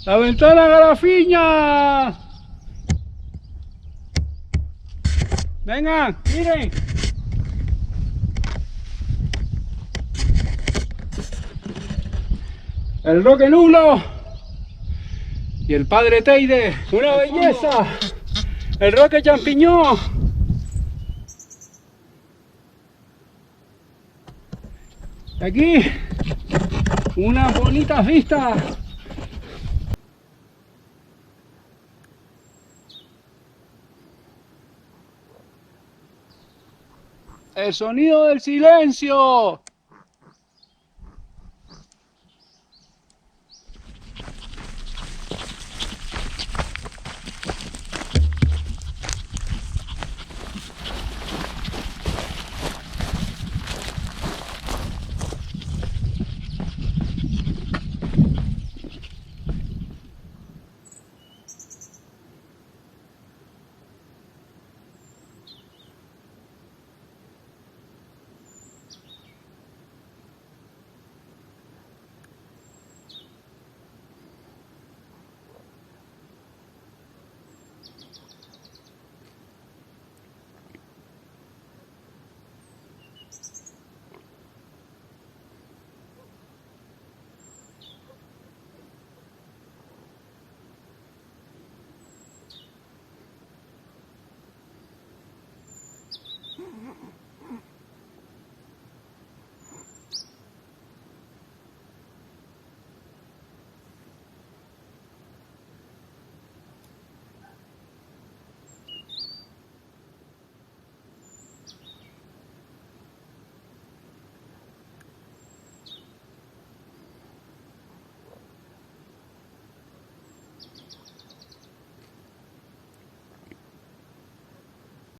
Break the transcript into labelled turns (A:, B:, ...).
A: La ventana Garafiña. Vengan, miren. El Roque Nulo y el Padre Teide. Una belleza. El Roque Champiñón. Y aquí unas bonitas vistas. El sonido del silencio.